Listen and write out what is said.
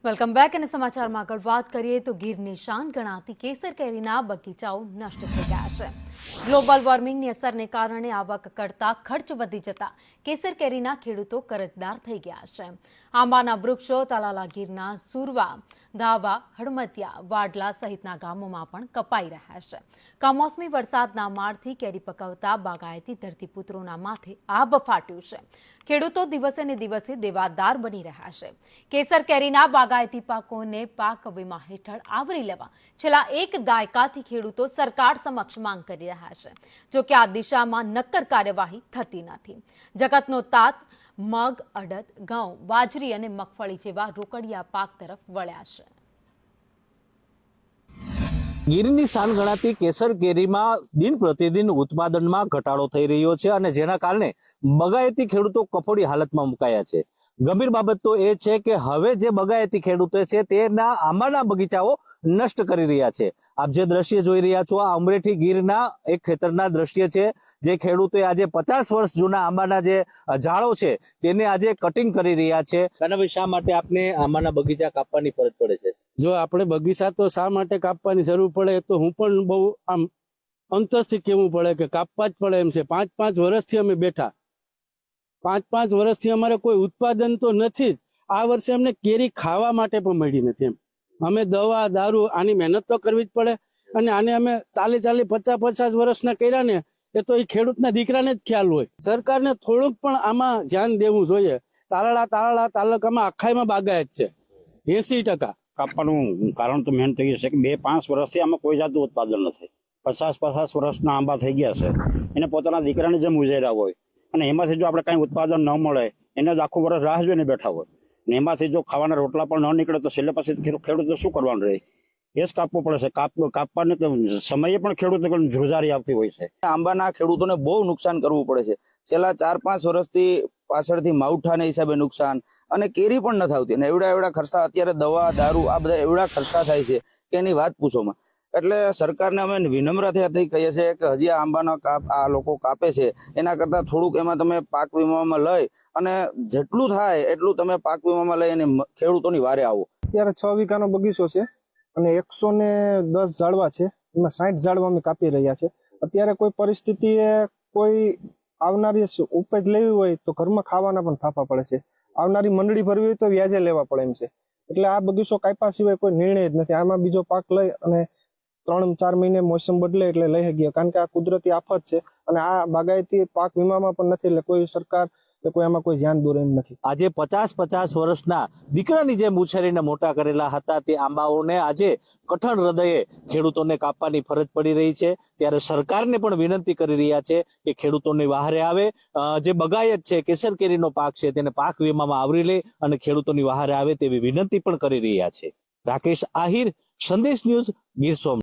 Welcome back અને સમાચારમાં આગળ વાત કરીએ તો ગીરની શાન ગણાતી કેસર કેરીના બગીચાઓ નષ્ટ થઈ ગયા છે। ગ્લોબલ વોર્મિંગની અસરને કારણે આવક કરતા ખર્ચ વધી જતા કેસર કેરીના ખેડૂતો કરજદાર થઈ ગયા છે। આંબાના વૃક્ષો તાલાલા ગીરના સુરવા, ધાવા, હડમતિયા, વાડલા સહિતના ગામોમાં પણ કપાઈ રહ્યા છે। કમોસમી વરસાદના મારથી કેરી પકવતા બાગાયતી ધરતીપુત્રોના માથે આભ ફાટ્યું છે। ખેડૂતો દિવસે ને દિવસે દેવાદાર બની રહ્યા છે। કેસર કેરીના બાગાયતી પાકોને પાક વીમા હેઠળ આવરી લેવા છેલ્લા એક દાયકાથી ખેડૂતો સરકાર સમક્ષ માંગ કરી રહ્યા છે। જો કે આ દિશામાં નક્કર કાર્યવાહી થતી નથી। જગતનો તાત મગ, અડદ, ઘઉં, બાજરી અને મગફળી જેવા રોકડિયા પાક તરફ વળ્યા છે। ગીરની શાન ગણાતી કેસર કેરીમાં દિન પ્રતિદિન ઉત્પાદનમાં ઘટાડો થઈ રહ્યો છે અને જેના કારણે બગાયતી ખેડૂતો કફોડી હાલતમાં મુકાયા છે। ગંભીર બાબત તો એ છે કે હવે જે બગાયતી ખેડૂતો છે તેના આંબાના બગીચાઓ નષ્ટ કરી રહ્યા છે। આપ જે દ્રશ્ય જોઈ રહ્યા છો આ અમરેઠી ગીરના એક ખેતરના દ્રશ્ય છે। જે ખેડૂતોએ આજે 50 વર્ષ જૂના આંબાના જે ઝાડો છે તેને આજે કટિંગ કરી રહ્યા છે। કાનાભાઈ, શા માટે આપને આંબાના બગીચા કાપવાની ફરજ પડે છે? જો આપણે બગીચા તો શા માટે કાપવાની જરૂર પડે તો હું પણ બહુ આમ અંતરથી કહેવું પડે કે કાપવા જ પડે એમ છે। 5-5 વર્ષથી અમે બેઠા, 5-5 વર્ષથી અમારે કોઈ ઉત્પાદન તો નથી જ। આ વર્ષે અમને કેરી ખાવા માટે પણ મળી નથી એમ। અમે દવા દારૂ આની મહેનત તો કરવી જ પડે અને આને અમે 40-40, 50-50 વર્ષના કર્યા ને એ તો એ ખેડૂતના દીકરાને જ ખ્યાલ હોય। સરકારને થોડુંક પણ આમાં ધ્યાન દેવું જોઈએ। તાલાળા તાલુકામાં આખાઈમાં બાગાયત છે 80%। કાપવાનું કારણ તો મેન થઈ છે કે 2-5 વર્ષથી આમાં કોઈ જાતનું ઉત્પાદન નથી। 50 વર્ષના આંબા થઈ ગયા છે, એને પોતાના દીકરાને જેમ ઉજેર્યા હોય અને એમાંથી જો આપણે કાંઈ ઉત્પાદન ન મળે એને જ આખું વર્ષ રાહ જોઈને બેઠા હોય ને એમાંથી જો ખાવાના રોટલા પણ ન નીકળે તો છેલ્લે પછી ખેડૂતો શું કરવાનું રહે? એ જ કાપવું પડે છે। કાપવાની તો સમયે પણ ખેડૂતો ધ્રુજારી આવતી હોય છે। આંબાના ખેડૂતોને બહુ નુકસાન કરવું પડે છે। છેલ્લા 4-5 વર્ષથી પાછળથી માવઠાના હિસાબે નુકસાન અને કેરી પણ નથી આવતી અને એવડા ખર્ચા અત્યારે દવા દારૂ આ બધા એવડા ખર્ચા થાય છે કે એની વાત પૂછોમાં। એટલે સરકારને અમે વિનમ્રતાથી કહીએ છીએ કે હજી આંબાનો આ લોકો કાપે છે એના કરતાં થોડુંક એમાં તમે પાક વીમામાં લઈ અને જેટલું થાય એટલું તમે પાક વીમામાં લઈ અને ખેડૂતોની વારે આવો। અત્યારે 6 વીઘાનો બગીચો છે અને 110 ઝાડવા છે, એમાં 60 ઝાડવા અમે કાપી રહ્યા છે। અત્યારે કોઈ પરિસ્થિતિએ કોઈ આવનારી ઉપજ લેવી હોય તો ઘરમાં ખાવાના પણ ફાફા પડે છે। આવનારી મંડળી ભરવી હોય તો વ્યાજે લેવા પડે એમ છે। એટલે આ બગીચો કાપ્યા સિવાય કોઈ નિર્ણય જ નથી। આમાં બીજો પાક લઈ અને 3-4 મહિને મોસમ બદલે એટલે લઈ ગયા, કારણ કે આ કુદરતી આફત છે અને આ બાગાયતી પાક વીમામાં પણ નથી, એટલે કોઈ સરકાર કે કોઈ આમાં કોઈ ધ્યાન દોરે એમ નથી। આજે 50-50 વર્ષના દીકરાની જેમ ઉછેરીને મોટા કરેલા હતા તે આંબાઓને આજે કઠણ હૃદયે ખેડૂતોને કાપવાની ફરજ પડી રહી છે। ત્યારે સરકારને પણ વિનંતી કરી રહ્યા છે કે ખેડૂતોની વહારે આવે, જે બગાયત છે કેસર કેરીનો પાક છે તેને પાક વીમામાં આવરી લે અને ખેડૂતોની વહારે આવે તેવી વિનંતી પણ કરી રહ્યા છે। રાકેશ આહિર, સંદેશ ન્યૂઝ, ગીર સોમનાથ।